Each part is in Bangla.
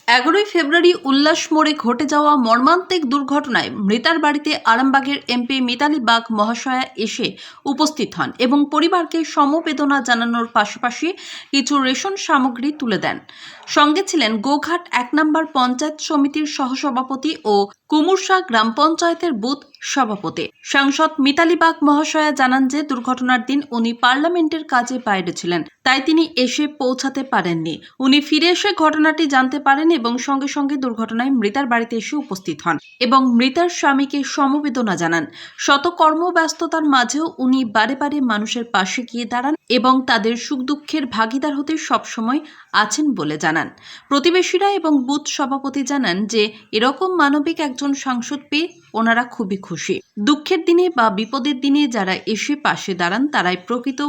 11 ফেব্রুয়ারি উল্লাস মোড়ে ঘটে যাওয়া মর্মান্তিক দুর্ঘটনায় মৃতার বাড়িতে আরামবাগের এমপি মিতালি বাগ মহাশয়া এসে উপস্থিত হন এবং পরিবারকে সমবেদনা জানানোর পাশাপাশি কিছু রেশন সামগ্রী তুলে দেন। সঙ্গে ছিলেন গোঘাট 1 নম্বর পঞ্চায়েত সমিতির সহসভাপতি ও কুমুরশা গ্রাম পঞ্চায়েতের বুথ সভাপতি। সাংসদ মিতালি বাগ মহাশয়া জানান যে দুর্ঘটনার দিন উনি পার্লামেন্টের কাজে বাইরে ছিলেন, তাই তিনি এসে পৌঁছাতে পারেননি। উনি ফিরে এসে ঘটনাটি জানতে পারেন এবং সঙ্গে সঙ্গে দুর্ঘটনায় মৃতার বাড়িতে এসে উপস্থিত হন এবং মৃতার স্বামীকে সমবেদনা জানান। শত কর্মব্যস্ততার মাঝেও উনি বারে বারে মানুষের পাশে গিয়ে দাঁড়ান এবং তাদের সুখ দুঃখের ভাগিদার হতে সবসময় আছেন বলে জানান। প্রতিবেশীরা এবং বুথ সভাপতি জানান যে এরকম মানবিক একজন সাংসদ পেয়ে ওনারা খুবই খুশি। দুঃখের দিনে বা বিপদের দিনে যারা এসে পাশে দাঁড়ান তারাই প্রকৃত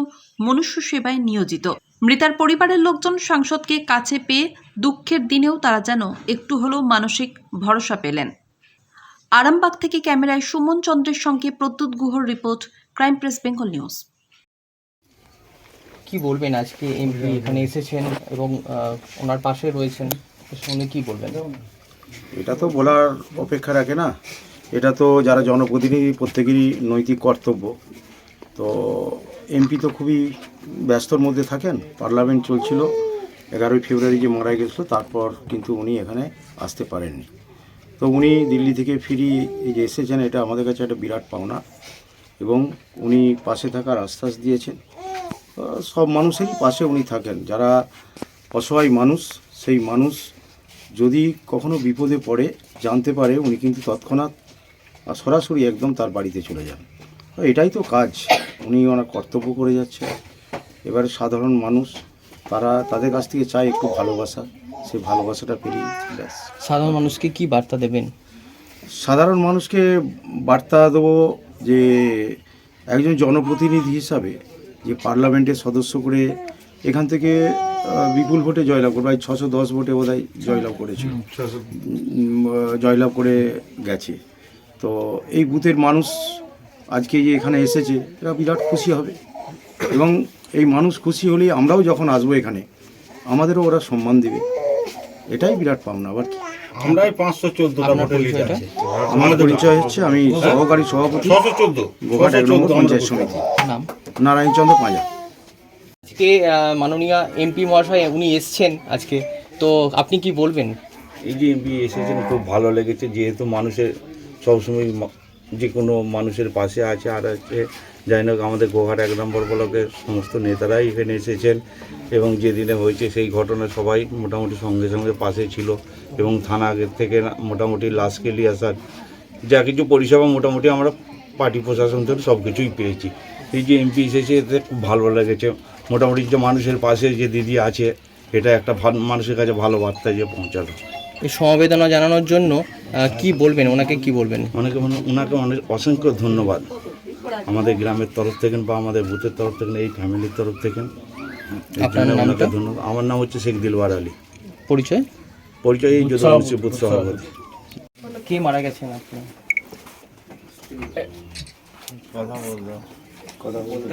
মনুষ্য সেবায় নিয়োজিত। মৃতার পরিবারের লোকজন সাংসদকে কাছে পেয়ে দুঃখের দিনেও তারা যেন একটু হলেও মানসিক ভরসা পেলেন। আরামবাগ থেকে ক্যামেরায় সুমন চন্দ্রের সঙ্গে প্রদ্যুৎ গুহর report, crime press Bengal news. কি বলবেন, আজকে এমপি এখানে এসেছেন এবং ওনার পাশে রয়েছেন, শুনে কি বলবেন? এটা তো বলার অপেক্ষা রাখে না, এটা তো যারা জনপ্রতিনিধি প্রত্যেকেরই নৈতিক কর্তব্য। তো এমপি তো খুবই ব্যস্তর মধ্যে থাকেন, পার্লামেন্ট চলছিল, 11 ফেব্রুয়ারি যে মারা গেছিলো তারপর কিন্তু উনি এখানে আসতে পারেননি। তো উনি দিল্লি থেকে ফিরি এই যে এসেছেন, এটা আমাদের কাছে একটা বিরাট পাওনা এবং উনি পাশে থাকার আশ্বাস দিয়েছেন। সব মানুষেরই পাশে উনি থাকেন, যারা অসহায় মানুষ, সেই মানুষ যদি কখনো বিপদে পড়ে জানতে পারে উনি কিন্তু তৎক্ষণাৎ সরাসরি একদম তার বাড়িতে চলে যান। তো এটাই তো কাজ, উনি ওনার কর্তব্য করে যাচ্ছে। এবারে সাধারণ মানুষ তাদের কাছ থেকে চায় একটু ভালোবাসা, সেই ভালোবাসাটা পেরি ব্যাস। সাধারণ মানুষকে কি বার্তা দেবেন? সাধারণ মানুষকে বার্তা দেবো যে একজন জনপ্রতিনিধি হিসাবে যে পার্লামেন্টের সদস্য করে এখান থেকে বিপুল ভোটে জয়লাভ করে, প্রায় 610 ভোটে বোধহয় জয়লাভ করেছিল, জয়লাভ করে গেছে। তো এই বুথের মানুষ আজকে যে এখানে এসেছে এরা বিরাট খুশি হবে এবং এই মানুষ খুশি হলেই আমরাও যখন আসবো এখানে আমাদেরও ওরা সম্মান দেবে, এটাই বিরাট পাওনা। আবার কি আমরা 514টা ভোটের লিডার আছে। আমার পরিচয় হচ্ছে আমি সহকারী সভাপতি 614 গোঘাট 1 নম্বর পঞ্চায়েত সমিতি, নাম নারায়ণচন্দ্র পাঁজা। আজকে মাননীয় এমপি মহাশয় উনি এসছেন আজকে, তো আপনি কি বলবেন? এই যে এমপি এসেছেন খুব ভালো লেগেছে, যেহেতু মানুষের সবসময় যে কোনো মানুষের পাশে আছে। আর হচ্ছে যাই হোক আমাদের গোঘাট 1 নম্বর ব্লকের সমস্ত নেতারাই এখানে এসেছেন এবং যেদিনে হয়েছে সেই ঘটনা সবাই মোটামুটি সঙ্গে সঙ্গে পাশে ছিল এবং থানা থেকে মোটামুটি লাশকে নিয়ে আসার যা কিছু পরিষেবা মোটামুটি আমরা পার্টি প্রশাসন থেকে সব কিছুই পেয়েছি। এই যে এমপি এসেছে এতে খুব ভালো লেগেছে, মোটামুটি যে মানুষের পাশে যে দিদি আছে এটা একটা মানুষের কাছে ভালো বার্তা যে পৌঁছালো। এই সমবেদনা জানানোর জন্য কি বলবেন, ওনাকে কি বলবেন? ওনাকে অনেক অসংখ্য ধন্যবাদ আমাদের গ্রামের তরফ থেকে বা আমাদের বুথের তরফ থেকে, এই ফ্যামিলির তরফ থেকে। আপনার নামটা? ধন্যবাদ। আমার নাম হচ্ছে শেখ দিলওয়ার আলী। পরিচয়? এই যদুবংশী বুথ সভাপতি। কে মারা গেছেন আপনি? কথা বলতে